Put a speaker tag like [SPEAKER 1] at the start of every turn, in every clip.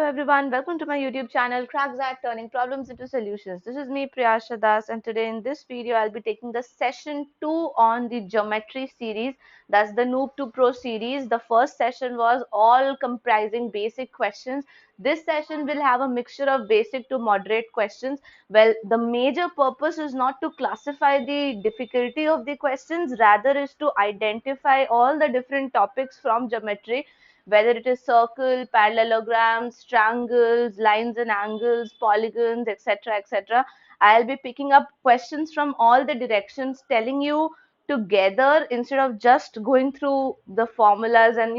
[SPEAKER 1] everyone, welcome to my YouTube channel CrackZack Turning Problems into Solutions. This is me Priyasha Das, and today in this video I'll be taking the session 2 on the geometry series. That's the Noob to Pro series. The first session was all comprising basic questions. This session will have a mixture of basic to moderate questions. Well, the major purpose is not to classify the difficulty of the questions, rather is to identify all the different topics from geometry, whether it is circle, parallelograms, triangles, lines and angles, polygons, etc., etc. I'll be picking up questions from all the directions, telling you together instead of just going through the formulas. And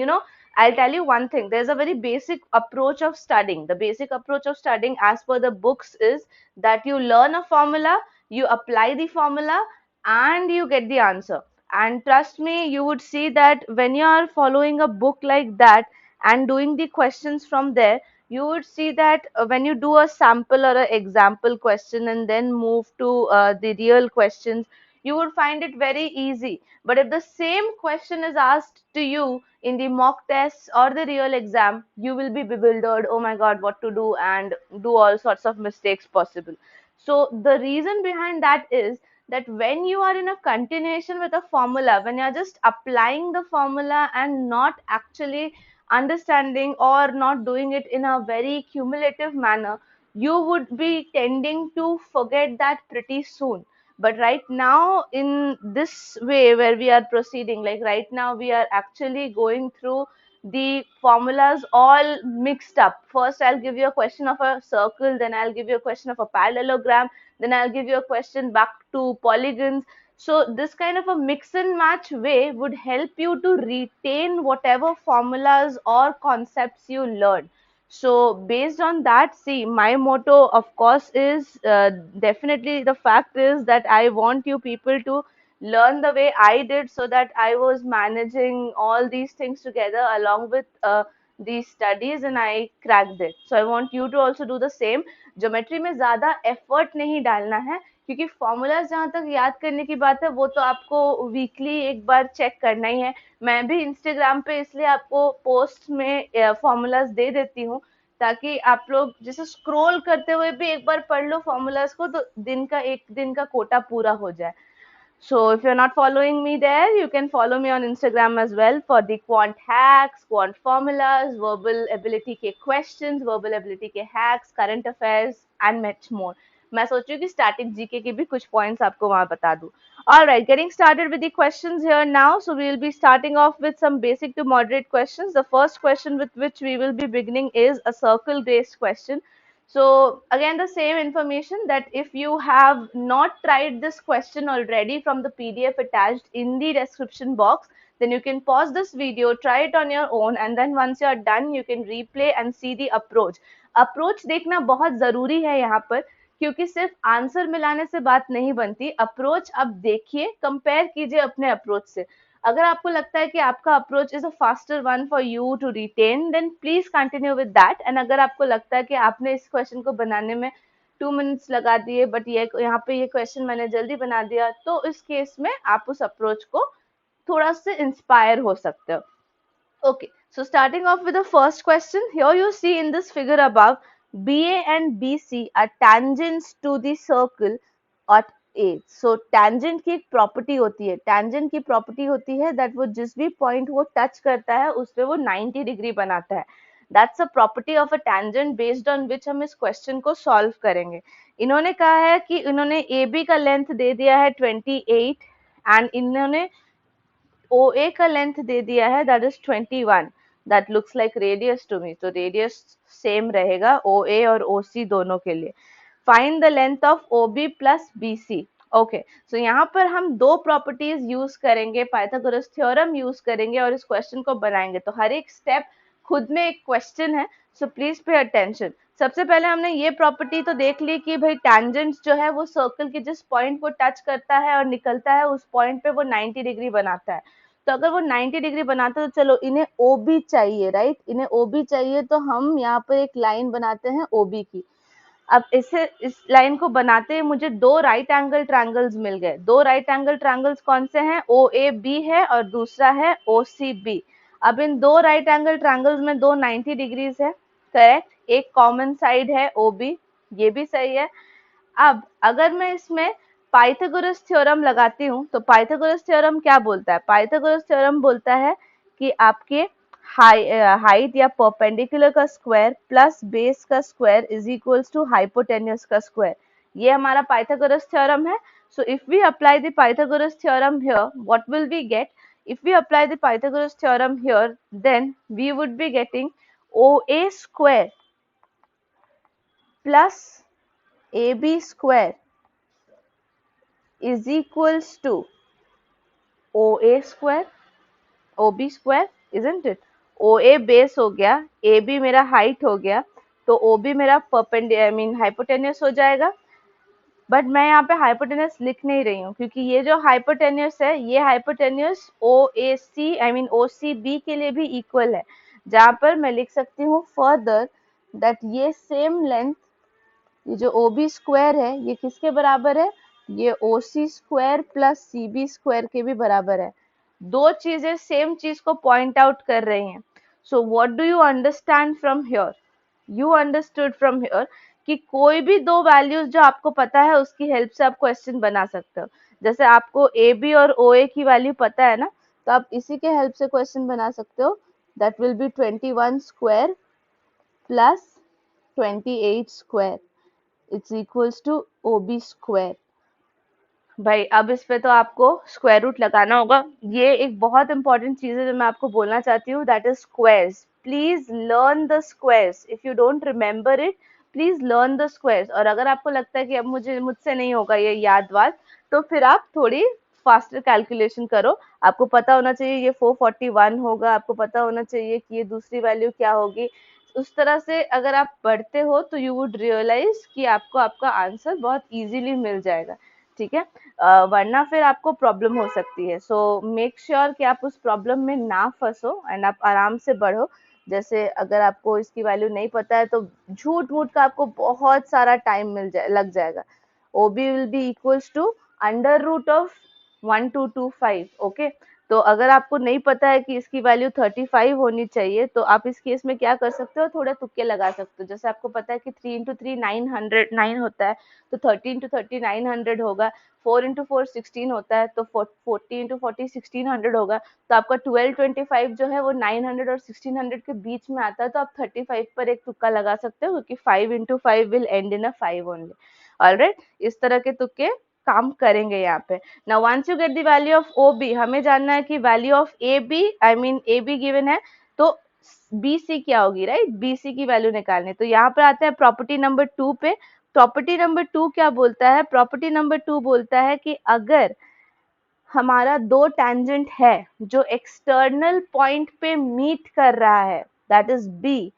[SPEAKER 1] I'll tell you one thing, there's a very basic approach of studying. The basic approach of studying as per the books is that you learn a formula, you apply the formula, and you get the answer. And trust me, you would see that when you are following a book like that and doing the questions from there, you would see that when you do a sample or an example question and then move to the real questions, you would find it very easy. But if the same question is asked to you in the mock tests or the real exam, you will be bewildered. Oh my God, what to do, and do all sorts of mistakes possible. So the reason behind that is that when you are in a continuation with a formula, when you're just applying the formula and not actually understanding or not doing it in a very cumulative manner, you would be tending to forget that pretty soon. But right now, in this way where we are proceeding, like right now we are actually going through the formulas all mixed up. First I'll give you a question of a circle, then I'll give you a question of a parallelogram, then I'll give you a question back to polygons. So this kind of a mix and match way would help you to retain whatever formulas or concepts you learn. So based on that, see, my motto of course is definitely the fact is that I want you people to learn the way I did, so that I was managing all these things together along with these studies, and I cracked it. So I want you to also do the same. Geometry में ज़्यादा effort नहीं डालना है, क्योंकि formulas जहाँ तक याद करने की बात है वो तो आपको वीकली एक बार चेक करना ही है. मैं भी इंस्टाग्राम पे इसलिए आपको पोस्ट में फॉर्मूलाज दे देती हूँ, ताकि आप लोग जैसे स्क्रॉल करते हुए भी एक बार पढ़ लो फॉर्मूलाज को, तो एक दिन का कोटा पूरा हो जाए. So if you're not following me there, you can follow me on Instagram as well for the quant hacks, quant formulas, verbal ability के questions, verbal ability के hacks, current affairs and much more. मैं सोच रही हूँ कि static GK के भी कुछ points आपको वहाँ बता दूँ. All right, getting started with the questions here now. So we will be starting off with some basic to moderate questions. The first question with which we will be beginning is a circle-based question. So again, the same information that if you have not tried this question already from the PDF attached in the description box, then you can pause this video, try it on your own, and then once you are done, you can replay and see the approach. Approach देखना बहुत जरूरी है यहाँ पर, क्योंकि सिर्फ answer मिलाने से बात नहीं बनती. अप्रोच आप देखिए, कंपेयर कीजिए अपने अप्रोच से. अगर आपको लगता है कि आपका approach is a faster one for you to retain, then please continue with that. And अगर आपको लगता है कि आपने इस क्वेश्चन को बनाने में 2 मिनट्स लगा दिए, बट ये यहाँ पे ये क्वेश्चन मैंने जल्दी बना दिया, तो इस केस में आप उस अप्रोच को थोड़ा से इंस्पायर हो सकते हो. Okay, so starting off with the first question, here you see in this figure above, BA and BC are tangents to the circle at A. So tangent की एक property होती है, tangent की property होती है that वो जिस भी point वो touch करता है उस पे वो 90 डिग्री बनाता है. That's a property of a tangent based on which हम इस question को solve करेंगे. इन्होंने कहा है कि इन्होंने AB का length दे दिया है 28 and इन्होंने OA का लेंथ दे दिया है that is 21. That looks like radius to me. तो radius same रहेगा OA और OC दोनों के लिए. Find the length of OB plus BC. Okay, so यहाँ पर हम दो प्रॉपर्टीज यूज करेंगे, पाइथागोरस थ्योरम यूज करेंगे और इस क्वेश्चन को बनाएंगे. तो हर एक स्टेप खुद में एक क्वेश्चन है, सो प्लीज पे अटेंशन. सबसे पहले हमने ये प्रॉपर्टी तो देख ली कि भाई टैंजेंट जो है वो सर्कल के जिस पॉइंट को टच करता है और निकलता है उस पॉइंट पे वो 90 डिग्री बनाता है. तो अगर वो 90 डिग्री बनाता है तो चलो इन्हें OB चाहिए, राइट. इन्हें OB चाहिए तो हम यहाँ पर एक लाइन बनाते हैं OB की. अब इस लाइन को बनाते हैं मुझे दो राइट एंगल ट्रायंगल्स मिल गए. दो राइट एंगल ट्रायंगल्स कौन से हैं? OAB है और दूसरा है OCB. अब इन दो राइट एंगल ट्रायंगल्स में दो 90 डिग्रीज है, करेक्ट. एक कॉमन साइड है OB, ये भी सही है। अब अगर मैं इसमें पाइथागोरस थ्योरम लगाती हूँ तो पाइथागोरस थ्योरम क्या बोलता है? पाइथागोरस थ्योरम बोलता है कि आपके हाइट या परपेंडिकुलर का स्क्वायर प्लस बेस का square is equals to hypotenuse का स्क्वायर। ये हमारा पाइथागोरस थ्योरम है। So if we apply the Pythagoras theorem here, what will we get? If we apply the Pythagoras theorem here, then we would be getting OA square plus AB square is equals to OA square OB square, isn't it? OA base हो गया, AB मेरा height हो गया, तो OB मेरा hypotenuse हो जाएगा। But मैं यहाँ पे हाइपोटेन्यूस लिख नहीं रही हूँ क्योंकि ये जो हाइपोटेन्यूस है ये हाइपोटेन्यूस OCB के लिए भी इक्वल है, जहाँ पर मैं लिख सकती हूँ फर्दर दैट ये सेम लेंथ, ये जो OB स्क्वायर है ये किसके बराबर है? ये OC square plus CB square के भी बराबर है। दो चीजें सेम चीज को पॉइंट आउट कर रही हैं। So what do you understand from here? You understood from here कि कोई भी दो वैल्यूज जो आपको पता है उसकी हेल्प से आप क्वेश्चन बना सकते हो। जैसे आपको AB और OA की वैल्यू पता है ना, तो आप इसी के हेल्प से क्वेश्चन बना सकते हो। That will be 21 square plus 28 square it's equals to OB square. भाई अब इस पे तो आपको स्क्वायर रूट लगाना होगा। ये एक बहुत इंपॉर्टेंट चीज है जो मैं आपको बोलना चाहती हूँ, that is squares. Please learn the squares. If you don't remember it, please learn the squares. और अगर आपको लगता है कि अब मुझसे नहीं होगा ये याद वाद, तो फिर आप थोड़ी फास्टर कैलकुलेशन करो। आपको पता होना चाहिए ये 441 होगा, आपको पता होना चाहिए कि ये दूसरी वैल्यू क्या होगी। उस तरह से अगर आप पढ़ते हो तो यू वुड रियलाइज कि आपको आपका आंसर बहुत इजीली मिल जाएगा। ठीक है, वरना फिर आपको प्रॉब्लम हो सकती है। सो मेक श्योर कि आप उस प्रॉब्लम में ना फंसो एंड आप आराम से बढ़ो। जैसे अगर आपको इसकी वैल्यू नहीं पता है तो झूठ मूठ का आपको बहुत सारा टाइम लग जाएगा। OB will be equals to under root of 1225। Okay, तो अगर आपको नहीं पता है कि इसकी वैल्यू 35 होनी चाहिए तो आप इस केस में क्या कर सकते हो? थोड़े तुक्के लगा सकते हो। जैसे आपको पता है कि 3 इंटू 3 9 होता है, तो 30 इंटू 30 900 होगा। 4 इंटू 4 16 होता है, तो 40 इंटू 40 1600 होगा। तो आपका 1225 जो है वो 900 और 1600 के बीच में आता है, तो आप 35 पर एक तुक्का लगा सकते हो क्योंकि 5 into 5 will end in a 5 only. Alright, इस तरह के तुक्के काम करेंगे यहाँ पे। Now once you get the value of OB, हमें जानना है कि value of AB, AB given है, तो BC क्या होगी? राइट, BC की वैल्यू निकालनी। तो यहाँ पर आते हैं प्रॉपर्टी नंबर 2 पे। प्रॉपर्टी नंबर 2 क्या बोलता है? प्रॉपर्टी नंबर 2 बोलता है कि अगर हमारा दो टेंजेंट है जो एक्सटर्नल पॉइंट पे मीट कर रहा है, दैट इज B,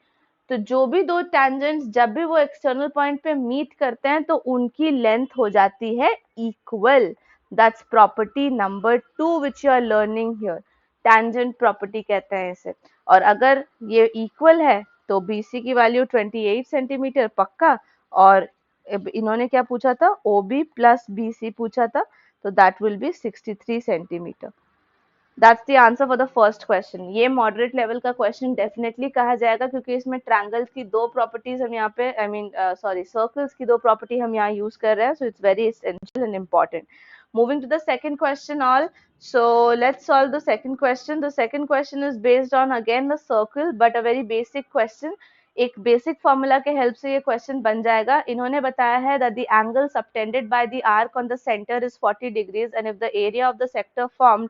[SPEAKER 1] तो जो भी दो टेंजेंट्स जब भी वो एक्सटर्नल पॉइंट पे मीट करते हैं तो उनकी लेंथ हो जाती है equal. That's property number 2 which you are learning here. Tangent property कहते हैं इसे। और अगर ये इक्वल है तो BC की वैल्यू 28 सेंटीमीटर पक्का, और इन्होंने क्या पूछा था? OB प्लस BC पूछा था, तो that will B 63 centimetre. That's the answer for the first question. ये मॉडरेट लेवल का क्वेश्चन डेफिनेटली कहा जाएगा क्योंकि इसमें ट्रायंगल्स की दो प्रॉपर्टीज हम यहाँ पे सर्कल्स की दो प्रॉपर्टी हम यहाँ यूज कर रहे हैं, so it's very essential and important. Moving to the second question all. So let's solve the second question. The second question is based on again the circle but a very basic question. एक basic formula के help से ये question बन जाएगा। इन्होंने बताया है that the angle subtended by the arc on the center is 40 degrees and if the area of the sector formed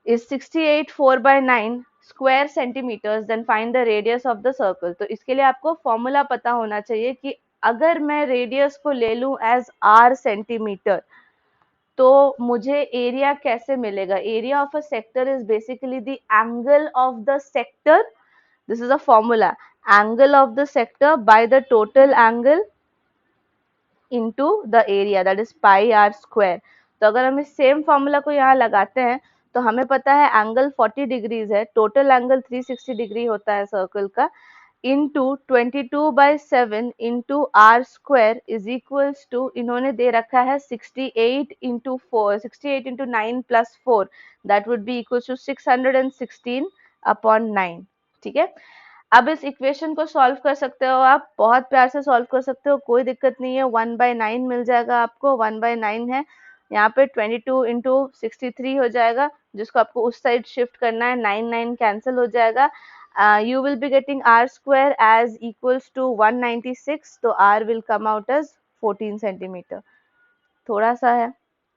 [SPEAKER 1] is 68 4 by 9 square centimeters, then find the radius of the circle. तो इसके लिए आपको formula पता होना चाहिए कि अगर मैं रेडियस को ले लूं एज r सेंटीमीटर तो मुझे एरिया कैसे मिलेगा? Area of a sector is basically the angle of the sector. This is a formula, angle of the sector by the total angle into the area, that is pi r square। तो अगर हम इस same formula को यहाँ लगाते हैं तो हमें पता है एंगल 40 डिग्रीज है, टोटल एंगल 360 डिग्री होता है सर्कल का, into 22/7 into r square is equals to, इन्होंने दे रखा है 68 into 4, 68 into 9 plus 4, that would be equals to 616 upon 9। ठीक है, अब इस इक्वेशन को सॉल्व कर सकते हो, आप बहुत प्यार से सॉल्व कर सकते हो, कोई दिक्कत नहीं है। 1/9 मिल जाएगा आपको, 1/9 है यहाँ पे, 22 इंटू 63 हो जाएगा, जिसको आपको उस साइड शिफ्ट करना है, 9 कैंसिल हो जाएगा। You will be getting R square as equals to 196, तो R will come out as 14 centimetre. थोड़ा सा है,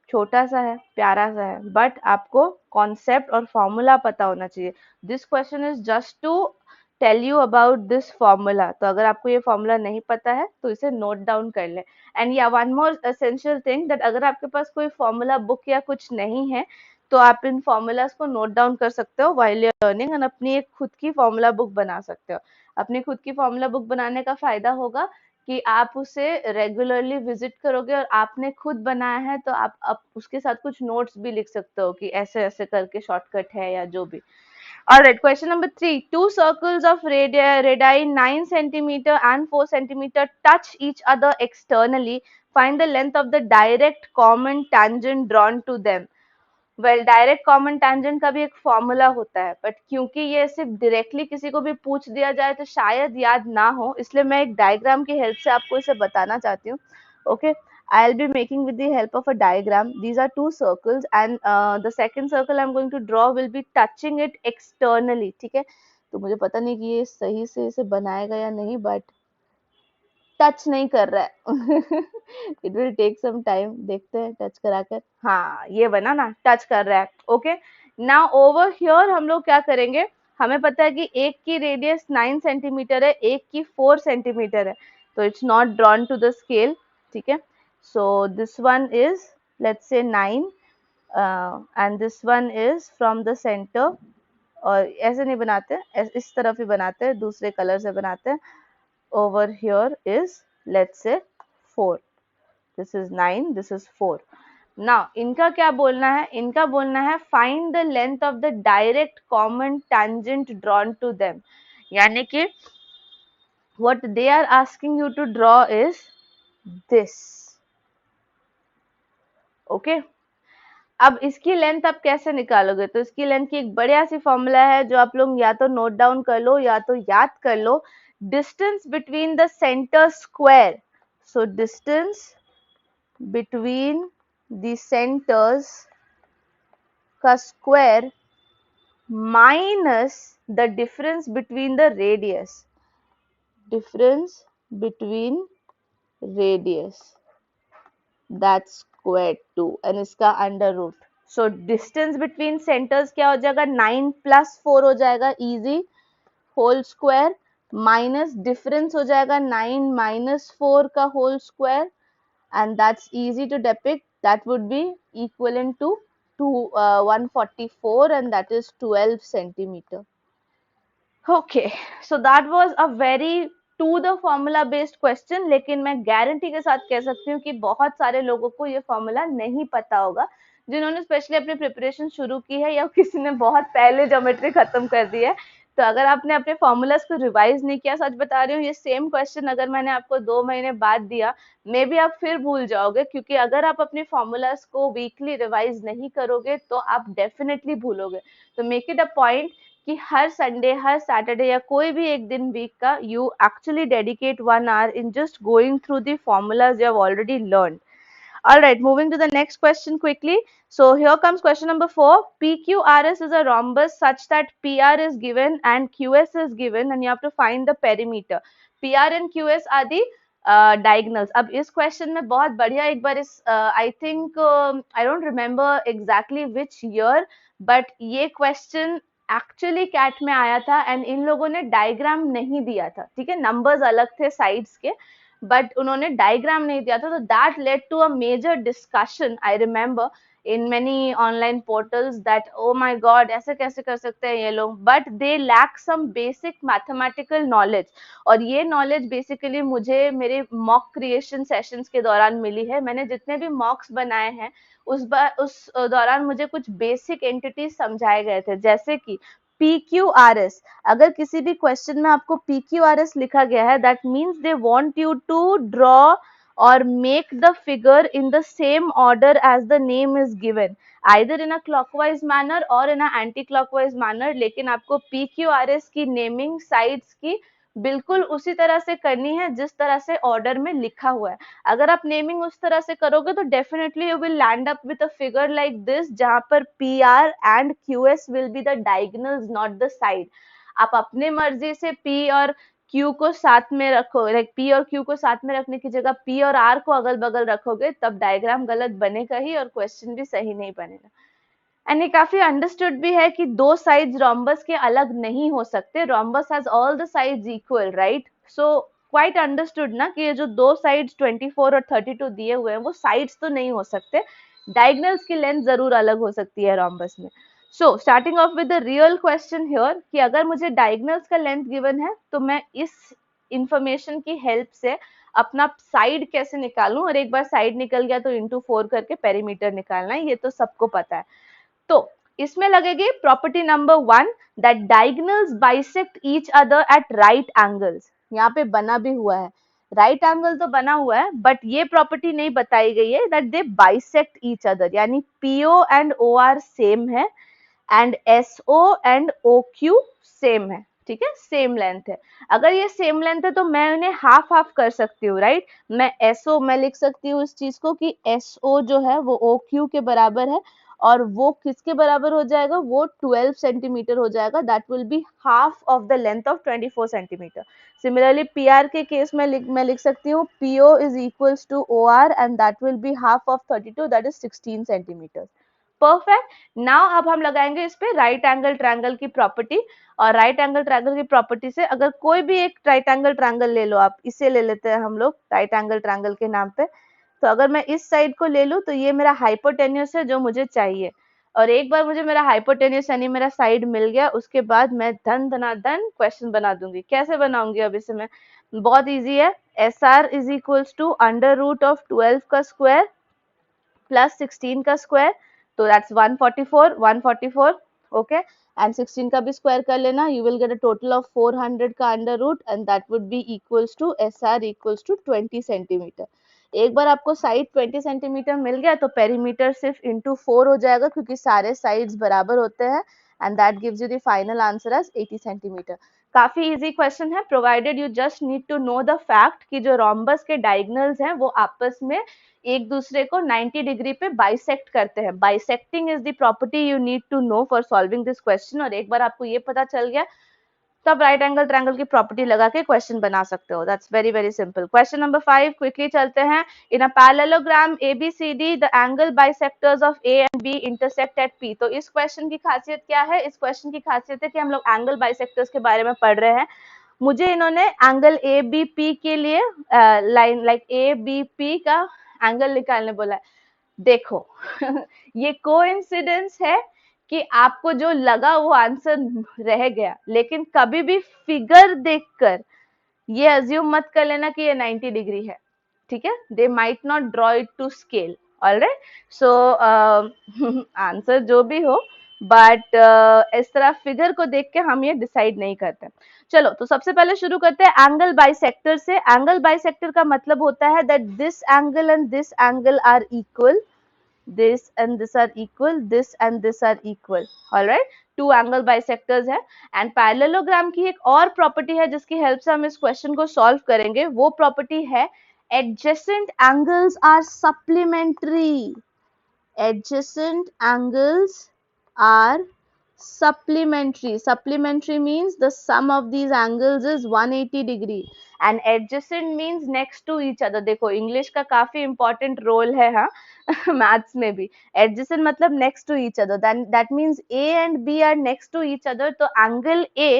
[SPEAKER 1] छोटा सा है, प्यारा सा है, बट आपको कॉन्सेप्ट और फॉर्मूला पता होना चाहिए। This question is just to tell you about this formula. तो अगर आपको ये फॉर्मूला नहीं पता है तो इसे नोट डाउन कर ले। एंड या one more essential thing, that अगर आपके पास कोई फॉर्मूला बुक या कुछ नहीं है तो आप इन फॉर्मूलाज को नोट डाउन कर सकते हो व्हाइल यू लर्निंग, एंड अपनी एक खुद की फॉर्मूला बुक बना सकते हो। अपनी खुद की फॉर्मूला बुक बनाने का फायदा होगा कि आप उसे रेगुलरली विजिट करोगे और आपने खुद बनाया है तो आप उसके साथ कुछ नोट्स भी लिख सकते हो कि ऐसे ऐसे करके शॉर्टकट है या जो भी। Alright, question number 3. Two circles of radii 9 centimeter and 4 centimeter touch each other externally. Find the length of the direct common tangent drawn to them. Well, direct common tangent का भी एक फॉर्मूला होता है, but क्योंकि ये सिर्फ directly किसी को भी पूछ दिया जाए तो शायद याद ना हो, इसलिए मैं एक डायग्राम की हेल्प से आपको इसे बताना चाहती हूँ। Okay, I'll be making with the help of a diagram. These are two circles and the second circle I'm going to draw will be touching it externally. ठीक है, तो मुझे पता नहीं कि ये सही से इसे बनाएगा या नहीं, बट टच नहीं कर रहा है। It will take some time, देखते हैं टच कराकर। हाँ, ये बना ना, टच कर रहा है। ओके, नाउ ओवर हियर हम लोग क्या करेंगे, हमें पता है कि एक की रेडियस 9 सेंटीमीटर है, एक की 4 सेंटीमीटर है, तो it's not drawn to the scale. ठीक है, so this one is let's say 9 and this one is from the centre, और ऐसे नहीं बनाते, इस तरफ ही बनाते हैं, दूसरे कलर से बनाते हैं। over here is let's say 4, this is 9, this is 4. now इनका क्या बोलना है, इनका बोलना है find the length of the direct common tangent drawn to them, यानी कि what they are asking you to draw is this. okay, अब इसकी लेंथ आप कैसे निकालोगे, तो इसकी लेंथ की एक बढ़िया सी फॉर्मूला है जो आप लोग या तो नोट डाउन कर लो या तो याद कर लो। Distance between the centre square, so distance between the centres का square minus the difference between the radius, difference between radius, that's square 2 and इसका under root. So distance between centres क्या हो जाएगा, 9 प्लस 4 हो जाएगा, easy, whole square, minus difference हो जाएगा 9 minus 4 का whole square, and that's easy to depict, that would be equivalent to 144 and that is 12 centimetre. Okay, so that was a very to the formula based question, लेकिन मैं guarantee के साथ कह सकती हूँ कि बहुत सारे लोगों को ये फॉर्मूला नहीं पता होगा, जिन्होंने स्पेशली अपनी प्रिपरेशन शुरू की है या किसी ने बहुत पहले ज्योमेट्री खत्म कर दी है। तो अगर आपने अपने फॉर्मूलाज को रिवाइज नहीं किया, सच बता रही हूँ, ये सेम क्वेश्चन अगर मैंने आपको 2 महीने बाद दिया, मे बी आप फिर भूल जाओगे, क्योंकि अगर आप अपने फॉर्मूलाज को वीकली रिवाइज नहीं करोगे तो आप डेफिनेटली भूलोगे। तो मेक इट अ पॉइंट कि हर संडे, हर सैटरडे या कोई भी एक दिन वीक का you actually dedicate 1 hour in just going through the formulas you have already learned. All right, moving to the next question quickly. So here comes question number 4. PQRS is a rhombus such that PR is given and QS is given and you have to find the perimeter. PR and QS are the diagonals. अब इस question में बहुत बढ़िया, एक बार इस I think I don't remember exactly which year, but ये question actually cat में आया था एंड इन लोगों ने डायग्राम नहीं दिया था। ठीक है, नंबर्स अलग थे साइड्स के, बट उन्होंने डायग्राम नहीं दिया था, तो that led to a major discussion, I remember, in many online portals, that oh my god ऐसे कैसे कर सकते हैं ये लोग, but they lack some basic mathematical knowledge. और ये नॉलेज बेसिकली मुझे मेरे मॉक क्रिएशन सेशंस के दौरान मिली है। मैंने जितने भी मॉक्स बनाए हैं उस दौरान मुझे कुछ बेसिक एंटिटीज समझाए गए थे, जैसे कि PQRS। अगर किसी भी क्वेश्चन में आपको PQRS लिखा गया है, that means they want you to draw or make the figure in the same order as the name is given, either in a clockwise manner or in a anti-clockwise manner. लेकिन आपको PQRS की naming sides की बिल्कुल उसी तरह से करनी है जिस तरह से ऑर्डर में लिखा हुआ है. अगर आप नेमिंग उस तरह से करोगे तो definitely you will land up with a figure like this, जहां पर PR and QS will be the diagonals not the side. आप अपने मर्जी से P और Q को साथ में रखो, लाइक P और Q को साथ में रखने की जगह P और R को अगल बगल रखोगे तब डायग्राम गलत बनेगा ही और क्वेश्चन भी सही नहीं बनेगा. एंड ये काफी अंडरस्टूड भी है कि दो साइड्स रोम्बस के अलग नहीं हो सकते. Rhombus has all the sides equal, right? So quite understood ना कि ये जो दो साइड्स 24 और 32 दिए हुए हैं वो साइड्स तो नहीं हो सकते, डायगोनल्स की लेंथ जरूर अलग हो सकती है रोम्बस में. So starting of with the real question here कि अगर मुझे डायगोनल्स का लेंथ गिवन है तो मैं इस इंफॉर्मेशन की हेल्प से अपना साइड कैसे निकालूं, और एक बार साइड निकल गया तो इंटू 4 करके पेरीमीटर निकालना है, ये तो सबको पता है. तो इसमें लगेगी property number 1 that diagonals bisect each other at right angles. यहाँ पे बना भी हुआ है, राइट एंगल तो बना हुआ है, बट ये प्रॉपर्टी नहीं बताई गई है that they bisect each other, यानी PO एंड OR सेम है and SO and OQ same है. ठीक है, सेम लेंथ है. अगर ये सेम लेंथ है तो मैं इन्हें हाफ हाफ कर सकती हूँ, राइट? मैं लिख सकती हूँ इस चीज को कि SO जो है वो OQ के बराबर है, और वो किसके बराबर हो जाएगा, वो 12 सेंटीमीटर हो जाएगा. That will be half of the length of 24 centimetre. Similarly PR के केस में मैं लिख सकती हूँ PO is equals to OR and that will be half of 32, that is 16 centimetre. Perfect. Now अब हम लगाएंगे इस पे राइट एंगल ट्रायंगल की प्रॉपर्टी. और राइट एंगल ट्रायंगल की प्रॉपर्टी से अगर कोई भी एक राइट एंगल ट्रायंगल ले लो, आप इसे ले लेते हैं हम लोग राइट एंगल ट्रायंगल के नाम पे. तो अगर मैं इस साइड को ले लूं तो ये मेरा हाइपोटेन्यूस है जो मुझे चाहिए. और एक बार मुझे मेरा हाइपोटेन्यूस यानी मेरा साइड मिल गया, उसके बाद मैं धन धनाधन क्वेश्चन बना दूंगी. कैसे बनाऊंगी अब इसे मैं? बहुत इजी है. SR is equals to under root of 12 का स्क्वायर प्लस 16 का स्क्वायर, तो दैट्स 144. ओके, एंड 16 का भी स्क्वायर कर लेना. You will get a total of 400 का under root and that would be equals to SR equals to 20 centimetre. एक बार आपको साइड 20 सेंटीमीटर मिल गया तो पेरीमीटर सिर्फ इंटू 4 हो जाएगा क्योंकि सारे साइड्स बराबर होते हैं, and that gives you the final answer as 80 centimetre. काफी इजी क्वेश्चन है, provided you just need to know the fact कि जो रोम्बस के डायगोनल्स हैं वो आपस में एक दूसरे को 90 डिग्री पे बाइसेक्ट करते हैं. Bisecting is the property you need to know for solving this question. और एक बार आपको ये पता चल गया तब राइट एंगल ट्रायंगल की प्रॉपर्टी लगा के क्वेश्चन बना सकते हो. That's very very simple. Question number 5 quickly चलते हैं. In a parallelogram ABCD the angle bisectors of A and B intersect at P. तो इस क्वेश्चन की खासियत क्या है? इस क्वेश्चन की खासियत है कि हम लोग एंगल बाइसेक्टर्स के बारे में पढ़ रहे हैं. मुझे इन्होंने एंगल ABP के लिए लाइन लाइक ABP का एंगल निकालने बोला है. देखो ये कोइंसिडेंस है कि आपको जो लगा वो आंसर रह गया, लेकिन कभी भी फिगर देखकर ये अज्यूम मत कर लेना कि ये 90 डिग्री है. ठीक है, they might not draw it to scale. Alright, so answer जो भी हो, बट इस तरह फिगर को देख के हम ये डिसाइड नहीं करते. चलो, तो सबसे पहले शुरू करते हैं एंगल बाइसेक्टर से. एंगल बाइसेक्टर का मतलब होता है that this angle and this angle are equal, this and this are equal, this and this are equal. all right, two angle bisectors है. and parallelogram की एक और प्रॉपर्टी है जिसकी हेल्प से हम इस क्वेश्चन को सॉल्व करेंगे. वो प्रॉपर्टी है adjacent angles are supplementary. adjacent angles are supplementary. Supplementary means the sum of these angles is 180 degree and adjacent means next to each other. देखो इंग्लिश का काफी इंपॉर्टेंट रोल है, हाँ मैथ्स में भी. adjacent मतलब next to each other, that means A and B are next to each other. तो angle A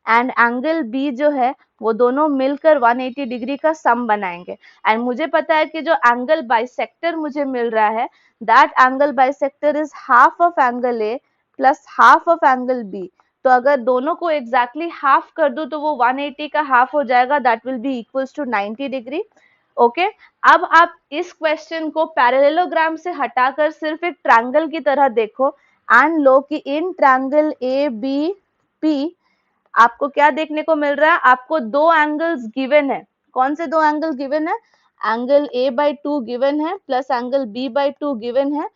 [SPEAKER 1] and angle B जो है वो दोनों मिलकर 180 डिग्री का सम बनाएंगे. एंड मुझे पता है कि जो एंगल बाइसेक्टर मुझे मिल रहा है, that angle bisector is half of angle A plus half of angle B. तो अगर दोनों को एग्जैक्टली हाफ कर दूं तो वो 180 का हाफ हो जाएगा, that will be equals to 90 degree. Okay, अब आप इस क्वेश्चन को पैरेललोग्राम से हटाकर सिर्फ एक ट्रायंगल की तरह देखो एंड लो कि इन ट्रायंगल ABP आपको क्या देखने को मिल रहा है. आपको दो एंगल्स गिवन है. कौन से दो एंगल गिवन है? एंगल ए बाई 2 गिवन है plus angle B by 2 given है,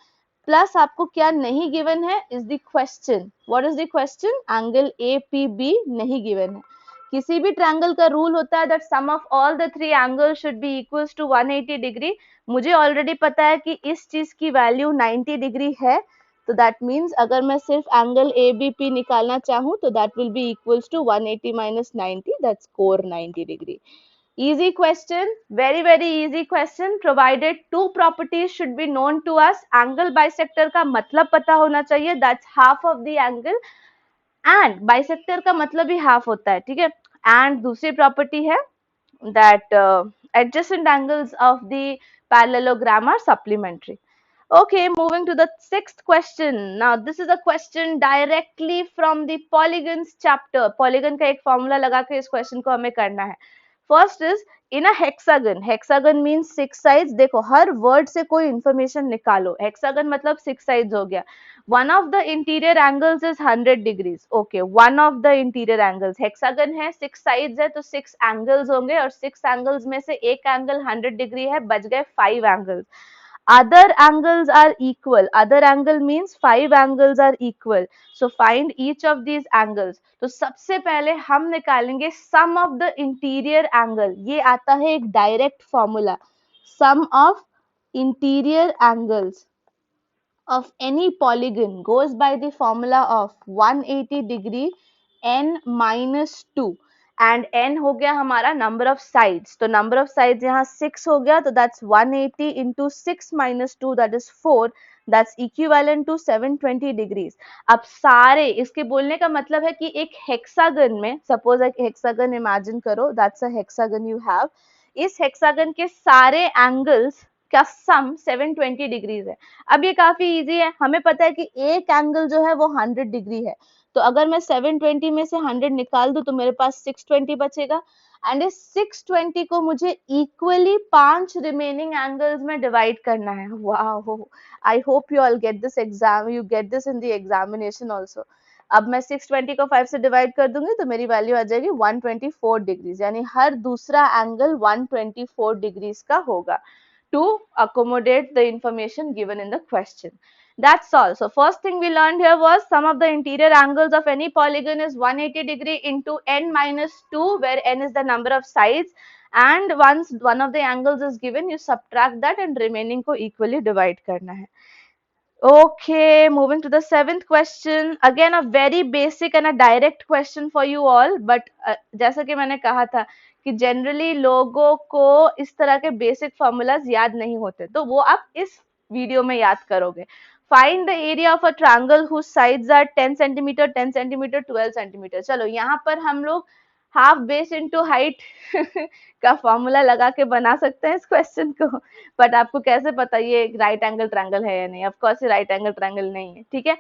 [SPEAKER 1] प्लस आपको क्या नहीं गिवन है is the question. What is the question? Angle A P B नहीं गिवन है. किसी भी ट्रायंगल का रूल होता है that sum of all the three angle should be equals to 180 degree. मुझे ऑलरेडी पता है कि इस चीज की वैल्यू 90 डिग्री है, तो दैट मीन्स अगर मैं सिर्फ एंगल ए बी पी निकालना चाहूँ तो that will be equals to 180 minus 90, that's core 90 degree. Easy question, very very easy question. Provided two properties should be known to us. Angle bisector का मतलब पता होना चाहिए, that's half of the angle, and bisector का मतलब भी half होता है, ठीक है. And दूसरी property है that adjacent angles of the parallelogram are supplementary. Okay, moving to the sixth question. Now this is a question directly from the polygons chapter. Polygon का एक formula लगा के इस question को हमें करना है. First is in a hexagon. Hexagon means 6 sides. देखो हर वर्ड से कोई इंफॉर्मेशन निकालो. हेक्सागन मतलब 6 साइड्स हो गया. One of the interior angles is 100 degrees. Okay, one of the interior angles. Hexagon है, 6 साइड्स है, तो 6 एंगल्स होंगे और 6 एंगल्स में से एक एंगल 100 डिग्री है, बच गए 5 angles. Other angles are equal. Other angle means 5 angles are equal. So find each of these angles. तो सबसे पहले हम निकालेंगे sum of the interior angle. ये आता है एक direct formula. Sum of interior angles of any polygon goes by the formula of 180 degree n minus 2. And n हो गया हमारा नंबर ऑफ साइड्स. तो नंबर ऑफ साइड्स यहाँ 6 हो गया, तो that's 180 into 6 minus 2, that is 4. That's equivalent to 720 degrees. अब सारे इसके बोलने का मतलब है कि एक हेक्सागन में, सपोज एक हेक्सागन इमेजिन करो, that's a hexagon you have. इस हेक्सागन के सारे एंगल्स का सम 720 डिग्रीज है. अब ये काफी इजी है, हमें पता है कि एक एंगल जो है वो 100 डिग्री है. तो अगर मैं 720 में से 100 निकाल दूं तो मेरे पास 620 बचेगा. एंड इस 620 को मुझे इक्वली 5 रिमेनिंग एंगल्स में डिवाइड करना है. Wow, I hope you all get this exam, you get this in the examination also. अब मैं 620 को 5 से डिवाइड कर दूंगी तो मेरी वैल्यू आ जाएगी 124 डिग्रीज. यानी हर दूसरा एंगल 124 डिग्रीज का होगा, to accommodate the information given in the question. That's all. So first thing we learned here was sum of the interior angles of any polygon is 180 degree into n minus 2, where n is the number of sides, and once one of the angles is given, you subtract that and remaining को equally divide करना है. Okay, moving to the seventh question. Again a very basic and a direct question for you all, but जैसा कि मैंने कहा था कि generally लोगों को इस तरह के बेसिक फॉर्मूलाज याद नहीं होते, तो वो आप इस वीडियो में याद करोगे. Find the area of a triangle whose sides are 10 centimetre 10 centimetre 12 centimetre. चलो यहाँ पर हम लोग हाफ बेस इनटू हाइट का फॉर्मूला लगा के बना सकते हैं इस क्वेश्चन को, बट आपको कैसे पता ये राइट एंगल ट्रायंगल है या नहीं? ऑफ कोर्स ये राइट एंगल ट्रायंगल नहीं है, ठीक है.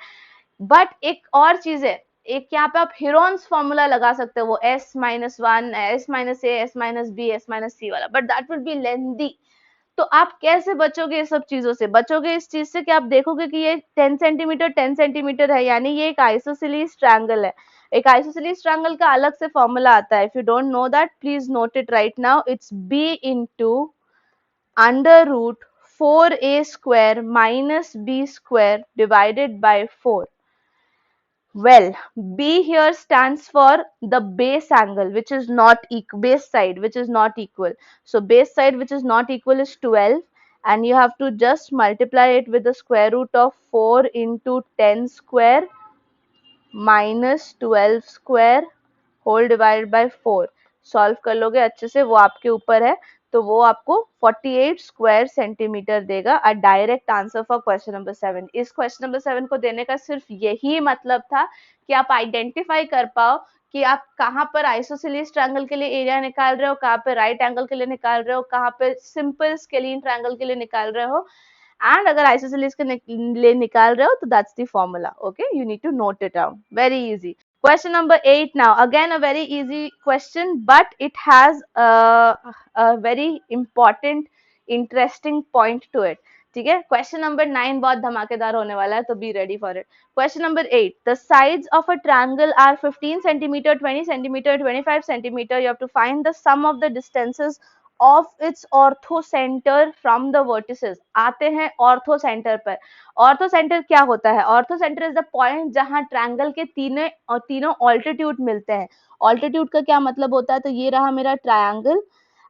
[SPEAKER 1] बट एक और चीज है, एक यहाँ पे आप हिरोन्स फॉर्मूला लगा सकते हो, वो s minus 1, s minus a, s minus b, s minus c वाला, but that will B lengthy. तो आप कैसे बचोगे ये सब चीजों से? बचोगे इस चीज से कि आप देखोगे कि ये 10 सेंटीमीटर 10 सेंटीमीटर है, यानी ये एक आइसोसेलेस ट्रायंगल है. एक आइसोसेलेस ट्रायंगल का अलग से फॉर्मूला आता है. If you don't know that, please note it right now. It's b into under root 4a square minus b square divided by 4. Well, b here stands for the base angle which is not equal, base side which is not equal. So base side which is not equal is 12, and you have to just multiply it with the square root of 4 into 10 square minus 12 square whole divided by 4. Solve कर लोगे अच्छे से, वो आपके ऊपर है, तो वो आपको 48 स्क्वायर सेंटीमीटर देगा. अ direct answer for question number 7. इस क्वेश्चन नंबर 7 को देने का सिर्फ यही मतलब था कि आप आइडेंटिफाई कर पाओ कि आप कहाँ पर आइसोसेलेस ट्रायंगल के लिए एरिया निकाल रहे हो, कहाँ पे राइट एंगल के लिए निकाल रहे हो, कहाँ पे सिंपल स्केलीन ट्रायंगल के लिए निकाल रहे हो. एंड अगर आइसोसेलेस के लिए निकाल रहे हो तो that's the formula. Okay, you need to note it down. Very easy. Question number 8 now. Again a very easy question, but it has a very important, interesting point to it. ठीक है. Question number 9 बहुत धमाकेदार होने वाला है, तो be ready for it. Question number 8. The sides of a triangle are 15 centimeter, 20 centimeter, 25 centimeter. You have to find the sum of the distances of its ortho centre from the vertices. आते हैं ortho centre पर। Ortho centre क्या होता है? Ortho centre is the point जहां triangle के तीनों altitude मिलते हैं। ऑल्टीट्यूड का क्या मतलब होता है? तो ये रहा मेरा ट्रायंगल।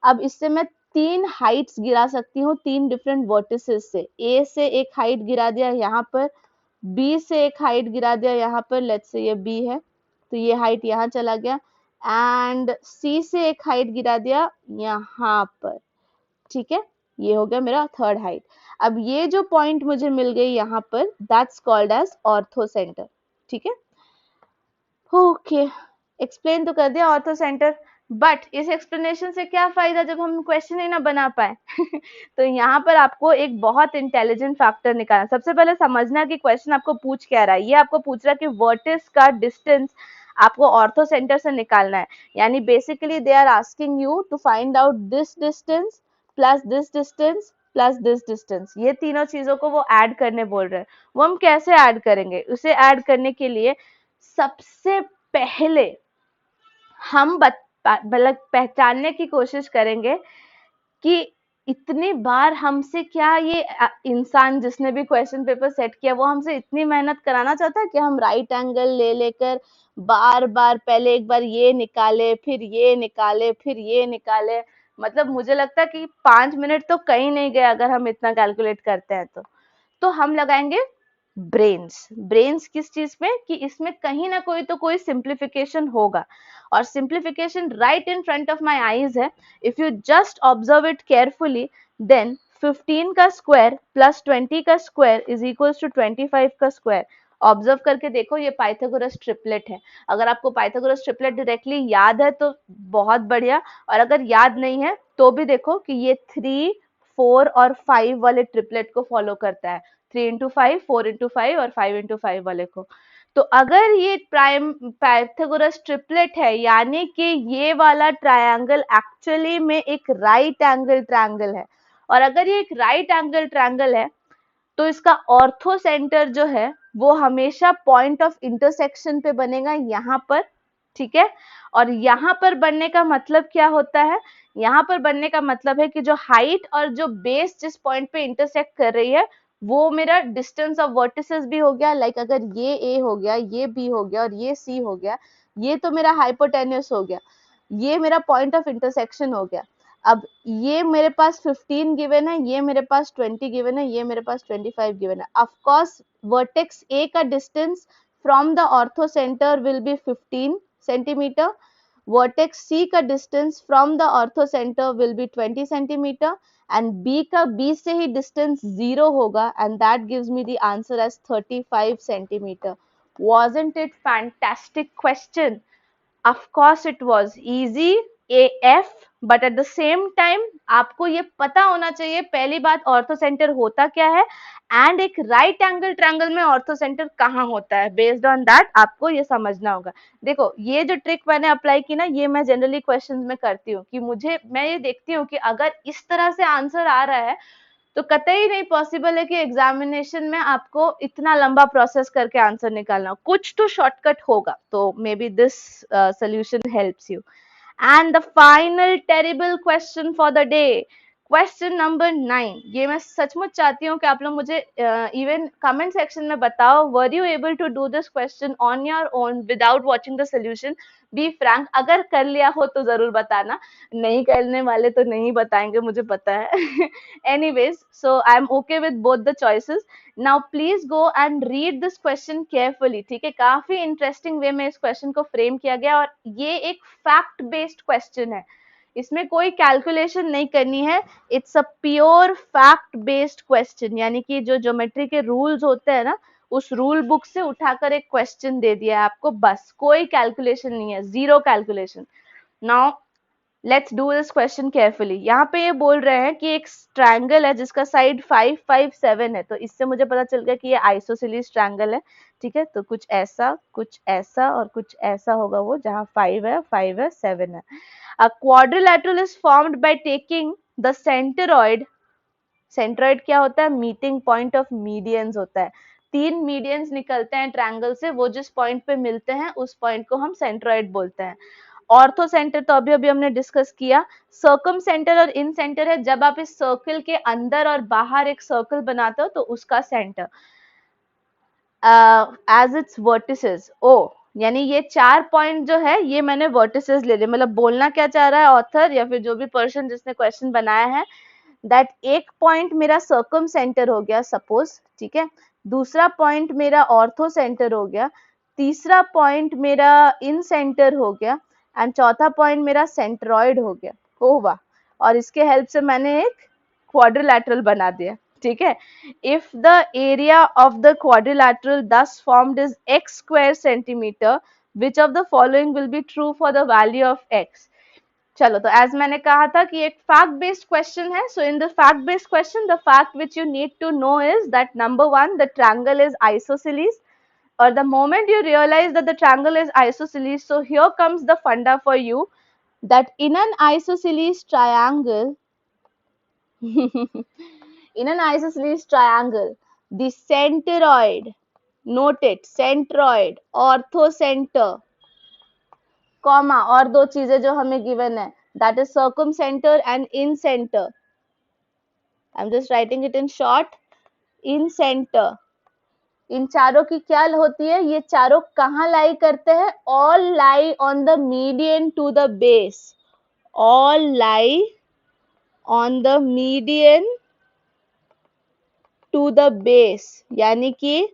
[SPEAKER 1] अब इससे मैं 3 हाइट्स गिरा सकती हूँ 3 डिफरेंट वर्टिसेस से। ए से एक हाइट गिरा दिया यहाँ पर, बी से एक हाइट गिरा दिया यहाँ पर, लेट्स से ये बी है तो ये हाइट यहाँ चला गया, एंड सी से एक हाइट गिरा दिया यहाँ पर। ठीक है, ये हो गया मेरा थर्ड हाइट। अब ये जो पॉइंट मुझे मिल गई यहाँ पर, that's called as orthocentre. ठीक है, ओके, एक्सप्लेन तो कर दिया ऑर्थो सेंटर, बट इस एक्सप्लेनेशन से क्या फायदा जब हम क्वेश्चन ही ना बना पाए। तो यहाँ पर आपको एक बहुत इंटेलिजेंट फैक्टर निकालना। सबसे पहले समझना कि क्वेश्चन आपको पूछ क्या रहा है। ये आपको पूछ रहा है कि वर्टिस का डिस्टेंस आपको ऑर्थो सेंटर से निकालना है। यानी basically they are asking you to find out this distance plus this distance plus this distance. ये तीनों चीजों को वो ऐड करने बोल रहे हैं। वो हम कैसे ऐड करेंगे? उसे ऐड करने के लिए सबसे पहले हम मतलब पहचानने की कोशिश करेंगे कि इतनी बार हमसे क्या ये इंसान जिसने भी क्वेश्चन पेपर सेट किया वो हमसे इतनी मेहनत कराना चाहता है कि हम राइट एंगल ले लेकर बार बार पहले एक बार ये निकाले, फिर ये निकाले, फिर ये निकाले। मतलब मुझे लगता है कि 5 मिनट तो कहीं नहीं गए अगर हम इतना कैलकुलेट करते हैं तो हम लगाएंगे ब्रेन्स। ब्रेन्स किस चीज में? कि इसमें कहीं ना कोई तो कोई सिंप्लीफिकेशन होगा, और simplification right in front of my eyes है। If you just observe it carefully, then 15 का स्क्वायर प्लस 20 का स्क्वायर इज इक्वल टू 25 का स्क्वायर। ऑब्जर्व करके देखो, ये पाइथागोरस ट्रिपलेट है। अगर आपको पाइथागोरस ट्रिपलेट डायरेक्टली याद है तो बहुत बढ़िया, और अगर याद नहीं है तो भी देखो कि ये 3, 4 और 5 वाले ट्रिपलेट को फॉलो करता है। 3 इंटू 5, 4 इंटू 5 और 5 इंटू 5 वाले को। तो अगर ये प्राइम पाइथागोरस ट्रिपलेट है, यानी कि ये वाला ट्रायंगल एक्चुअली में एक राइट एंगल ट्रायंगल है, और अगर ये एक राइट एंगल ट्रायंगल है तो इसका ऑर्थो सेंटर जो है वो हमेशा पॉइंट ऑफ इंटरसेक्शन पे बनेगा यहाँ पर। ठीक है, और यहाँ पर बनने का मतलब क्या होता है? यहाँ पर बनने का मतलब है कि जो हाइट और जो बेस जिस पॉइंट पे इंटरसेक्ट कर रही है वो मेरा डिस्टेंस ऑफ वर्टिसेस भी हो गया। लाइक अगर ये ए हो गया, ये बी हो गया और ये सी हो गया, ये तो मेरा हाइपोटेन्यूस हो गया, ये मेरा पॉइंट ऑफ इंटरसेक्शन हो गया। अब ये मेरे पास 15 गिवन है, ये मेरे पास 20 गिवन है, ये मेरे पास 25 गिवन है। ऑफ कोर्स वर्टेक्स ए का distance from the orthocentre will be 15 centimetre. Vertex C का distance from the orthocentre will be 20 centimetre, and B का बी से ही डिस्टेंस 0 होगा, and that gives me the answer as 35 centimetre. Wasn't it fantastic question? Of course it was easy AF, but at the same time आपको ये पता होना चाहिए पहली बात ऑर्थो सेंटर होता क्या है, एंड एक राइट एंगल ट्रायंगल में ऑर्थो सेंटर कहाँ होता है। बेस्ड ऑन दैट आपको ये समझना होगा। देखो ये जो ट्रिक मैंने अप्लाई की ना, ये मैं जनरली क्वेश्चंस में करती हूँ कि मैं ये देखती हूँ कि अगर इस तरह से आंसर आ रहा है तो कतई नहीं पॉसिबल है कि एग्जामिनेशन में आपको इतना लंबा प्रोसेस करके आंसर निकालना। कुछ तो शॉर्टकट होगा, तो may be this solution helps you. And the final terrible question for the day, question number 9। ये मैं सचमुच चाहती हूँ कि आप लोग मुझे इवन कमेंट सेक्शन में बताओ, were you able to do this question on your own without watching the solution. Be frank, अगर कर लिया हो तो जरूर बताना, नहीं करने वाले तो नहीं बताएंगे, मुझे पता है। Anyways, so I am okay with both the choices. Now please go and read this question carefully. ठीक है, काफी इंटरेस्टिंग वे में इस क्वेश्चन को फ्रेम किया गया, और ये एक फैक्ट बेस्ड क्वेश्चन है, इसमें कोई कैलकुलेशन नहीं करनी है। It's a pure fact based question, यानी कि जो ज्योमेट्री के रूल्स होते हैं ना, उस रूल बुक से उठाकर एक क्वेश्चन दे दिया है आपको, बस कोई कैलकुलेशन नहीं है, zero calculation. Now let's do this question carefully. यहाँ पे ये बोल रहे हैं कि एक ट्रायंगल है जिसका साइड 5, 5, 7 है, तो इससे मुझे पता चल गया कि ये आइसोसेलेस ट्रायंगल है। ठीक है, तो कुछ ऐसा और कुछ ऐसा होगा वो, जहाँ 5 है, 5 है, 7 है। A quadrilateral is formed by taking the centroid. Centroid क्या होता है? मीटिंग पॉइंट ऑफ मीडियंस होता है। 3 मीडियंस निकलते हैं ट्रायंगल से, वो जिस पॉइंट पे मिलते हैं उस पॉइंट को हम सेंट्रॉइड बोलते हैं। ऑर्थो सेंटर तो अभी अभी हमने डिस्कस किया। सर्कम सेंटर और इन सेंटर है जब आप इस सर्कल के अंदर और बाहर एक सर्कल बनाते हो तो उसका सेंटर। एज इट्स वर्टिसेस, ओ यानी ये 4 पॉइंट जो है ये मैंने वर्टिसेस ले लिए, मतलब बोलना क्या चाह रहा है ऑथर या फिर जो भी पर्सन जिसने क्वेश्चन बनाया है, दैट एक पॉइंट मेरा सर्कम सेंटर हो गया सपोज, ठीक है, दूसरा पॉइंट मेरा ऑर्थो सेंटर हो गया, तीसरा पॉइंट मेरा इन सेंटर हो गया एंड चौथा पॉइंट मेरा सेंट्रॉइड हो गया। ओ वाह, और इसके हेल्प से मैंने एक क्वाड्रिलैटरल बना दिया, ठीक है। If the area of the quadrilateral thus formed is x square centimeter, which of the following will be true for the value of x? चलो, तो एज मैंने कहा था कि एक फैक्ट बेस्ड क्वेश्चन है, so in the fact based question the fact which you need to know is that number 1 the triangle is isosceles, or the moment you realize that the triangle is isosceles, so here comes the funda for you, that in an isosceles triangle in an isosceles triangle, the centroid, note it, centroid, orthocenter, comma और दो चीजें जो हमें given है, that is circumcentre and incentre. I am just writing it in short, incentre. इन चारों की क्या होती है, ये चारों कहाँ लाई करते हैं, all lie on the median to the base, all lie on the median to the base, यानी कि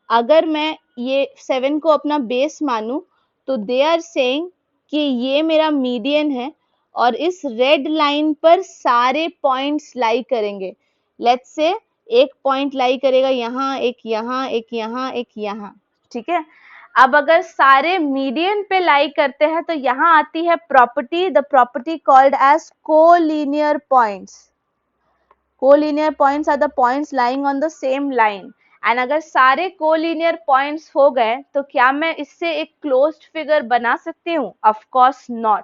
[SPEAKER 1] अगर मैं ये 7 को अपना बेस मानूं तो दे आर सेइंग कि ये मेरा मीडियन है और इस रेड लाइन पर सारे पॉइंट्स लाई करेंगे। लेट्स से एक पॉइंट लाई करेगा यहाँ, एक यहाँ, एक यहाँ, एक यहाँ, ठीक है। अब अगर सारे मीडियन पे लाई करते हैं तो यहाँ आती है property, the property called as collinear points. Collinear points are the points lying on the same line. And अगर सारे कोलिनियर पॉइंट्स हो गए तो क्या मैं इससे एक क्लोज्ड फिगर बना सकती हूँ? ऑफ कोर्स नॉट,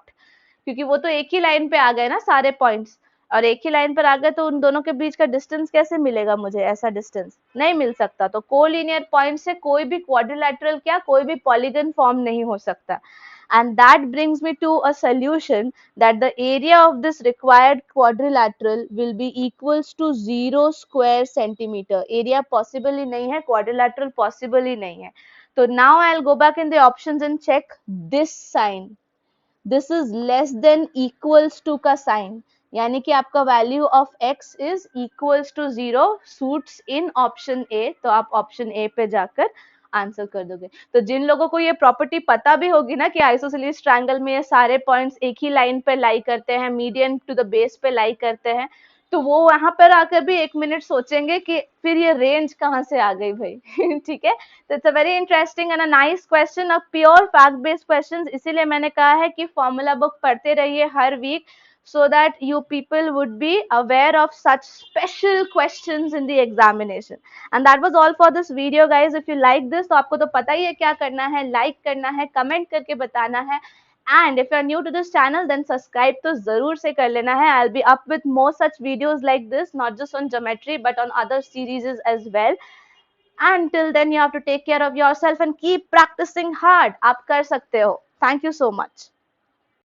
[SPEAKER 1] क्योंकि वो तो एक ही लाइन पे आ गए ना सारे पॉइंट्स, और एक ही लाइन पर आ गए तो उन दोनों के बीच का डिस्टेंस कैसे मिलेगा मुझे? ऐसा डिस्टेंस नहीं मिल सकता। तो कोलिनियर पॉइंट से कोई भी क्वाड्रिलैटरल क्या कोई भी पॉलीगन फॉर्म नहीं हो सकता। And that brings me to a solution that the area of this required quadrilateral will be equals to 0 square centimeter. Area possible ही नहीं है, quadrilateral possible ही नहीं है। तो now I'll go back in the options and check this sign. This is less than equals to का sign, यानी कि आपका value of x is equals to 0 suits in option A, तो आप ऑप्शन ए पे जाकर आंसर कर दोगे। तो जिन लोगों को ये प्रॉपर्टी पता भी होगी ना कि आइसोसेलेस ट्रायंगल में ये सारे पॉइंट्स एक ही लाइन पे लाई करते हैं, मीडियन टू द बेस पे लाई करते हैं, तो वो वहां पर आकर भी 1 मिनट सोचेंगे कि फिर ये रेंज कहाँ से आ गई भाई। ठीक है, तो it's a very interesting and a nice question, a pure fact based question. इसीलिए मैंने कहा है कि फॉर्मूला बुक पढ़ते रहिए हर week, so that you people would be aware of such special questions in the examination. And that was all for this video guys. If you like this, तो आपको तो पता ही है क्या करना है, like करना है, comment करके बताना है, and if you are new to this channel then subscribe तो जरूर से कर लेना है। I'll be up with more such videos like this, not just on geometry but on other series as well. Until then you have to take care of yourself and keep practicing hard. आप कर सकते हो। Thank you so much.